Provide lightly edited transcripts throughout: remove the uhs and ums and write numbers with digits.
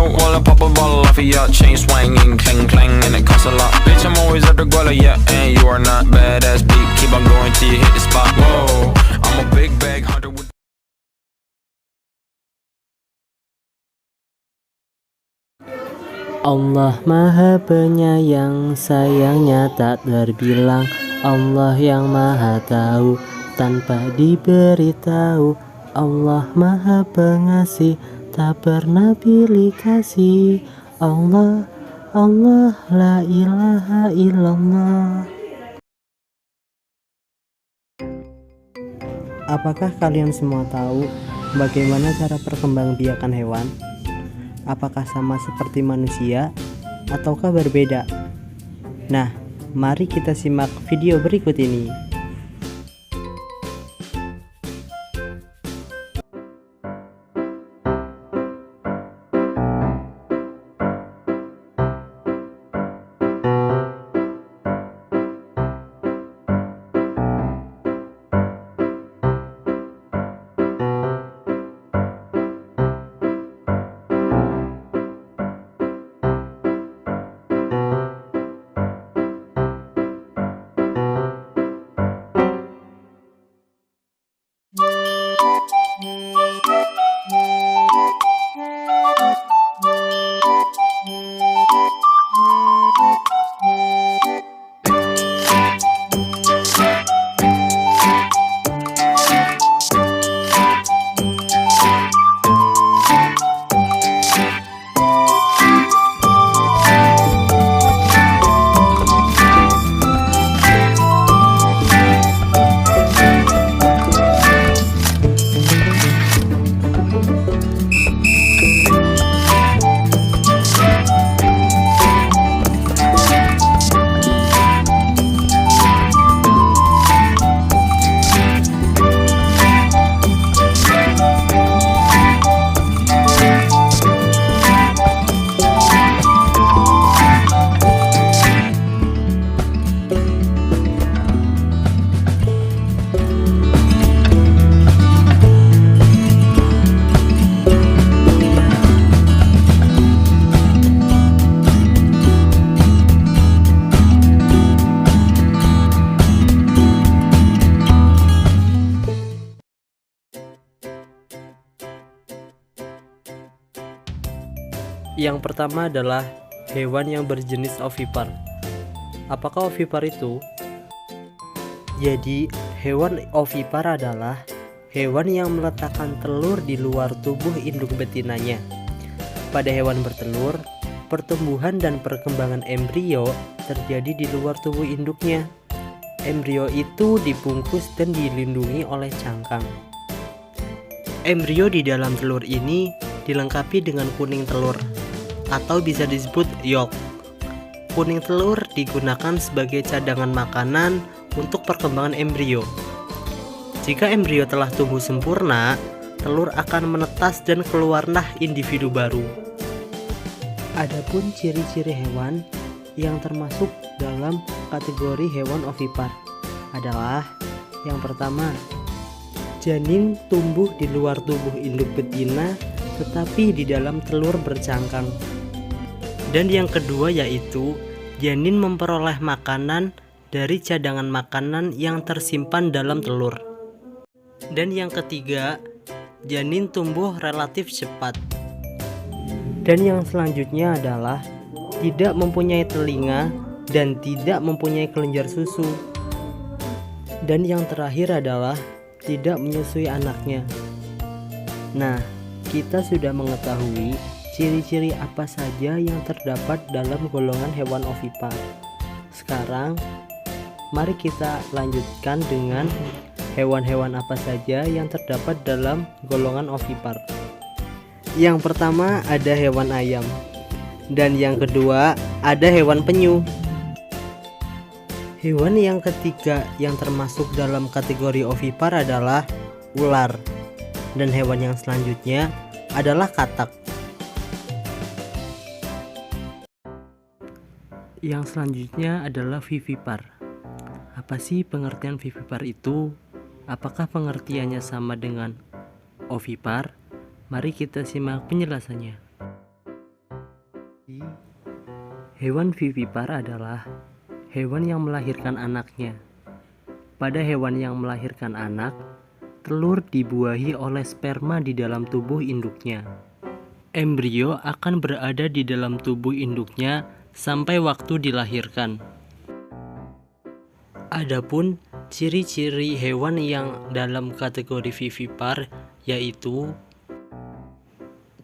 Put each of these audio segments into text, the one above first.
out while I pop a bottle off of ya. Chain swinging, clang clang, and it costs a lot. Bitch, I'm always at the guala, yeah, and you are not badass beat. Keep on going till you hit the spot. Whoa, I'm a big bag hunter with. Allah Maha Penyayang, sayangnya tak terbilang. Allah yang Maha Tahu tanpa diberitahu. Allah Maha Pengasih, tak pernah pilih kasih. Allah, Allah, la ilaha illallah. Apakah kalian semua tahu bagaimana cara perkembangbiakan hewan? Apakah sama seperti manusia ataukah berbeda? Nah, mari kita simak video berikut ini. Yang pertama adalah hewan yang berjenis ovipar. Apakah ovipar itu? Jadi, hewan ovipar adalah hewan yang meletakkan telur di luar tubuh induk betinanya. Pada hewan bertelur, pertumbuhan dan perkembangan embrio terjadi di luar tubuh induknya. Embrio itu dibungkus dan dilindungi oleh cangkang. Embrio di dalam telur ini dilengkapi dengan kuning telur, atau bisa disebut yolk. Kuning telur digunakan sebagai cadangan makanan untuk perkembangan embrio. Jika embrio telah tumbuh sempurna, telur akan menetas dan keluarlah individu baru. Adapun ciri-ciri hewan yang termasuk dalam kategori hewan ovipar adalah: yang pertama, janin tumbuh di luar tubuh induk betina tetapi di dalam telur bercangkang. Dan yang kedua yaitu janin memperoleh makanan dari cadangan makanan yang tersimpan dalam telur. Dan yang ketiga, janin tumbuh relatif cepat. Dan yang selanjutnya adalah tidak mempunyai telinga dan tidak mempunyai kelenjar susu. Dan yang terakhir adalah tidak menyusui anaknya. Nah, kita sudah mengetahui ciri-ciri apa saja yang terdapat dalam golongan hewan ovipar. Sekarang, mari kita lanjutkan dengan hewan-hewan apa saja yang terdapat dalam golongan ovipar. Yang pertama ada hewan ayam, dan yang kedua ada hewan penyu. Hewan yang ketiga yang termasuk dalam kategori ovipar adalah ular, dan hewan yang selanjutnya adalah katak. Yang selanjutnya adalah vivipar. Apa sih pengertian vivipar itu? Apakah pengertiannya sama dengan ovipar? Mari kita simak penjelasannya. Hewan vivipar adalah hewan yang melahirkan anaknya. Pada hewan yang melahirkan anak, telur dibuahi oleh sperma di dalam tubuh induknya. Embrio akan berada di dalam tubuh induknya sampai waktu dilahirkan. Adapun ciri-ciri hewan yang dalam kategori vivipar yaitu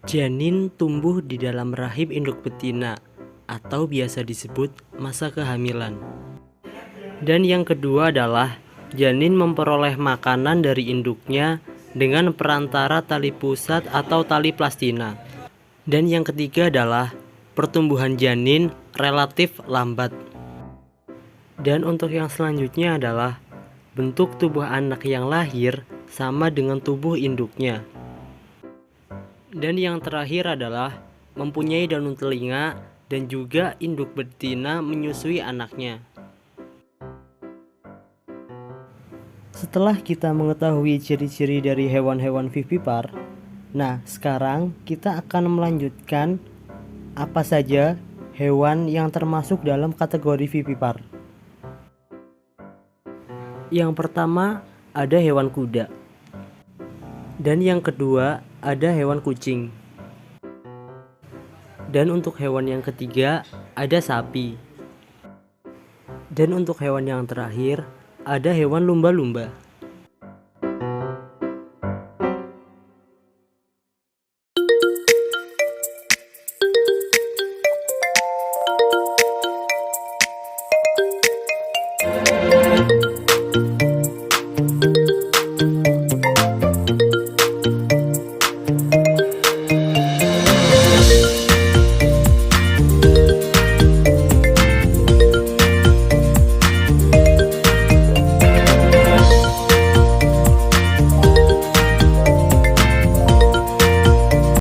janin tumbuh di dalam rahim induk betina atau biasa disebut masa kehamilan. Dan yang kedua adalah janin memperoleh makanan dari induknya dengan perantara tali pusat atau tali plastina. Dan yang ketiga adalah pertumbuhan janin relatif lambat. Dan untuk yang selanjutnya adalah bentuk tubuh anak yang lahir sama dengan tubuh induknya. Dan yang terakhir adalah mempunyai daun telinga dan juga induk betina menyusui anaknya. Setelah kita mengetahui ciri-ciri dari hewan-hewan vivipar, nah sekarang kita akan melanjutkan apa saja hewan yang termasuk dalam kategori vivipar. Yang pertama ada hewan kuda. Dan yang kedua ada hewan kucing. Dan untuk hewan yang ketiga ada sapi. Dan untuk hewan yang terakhir ada hewan lumba-lumba.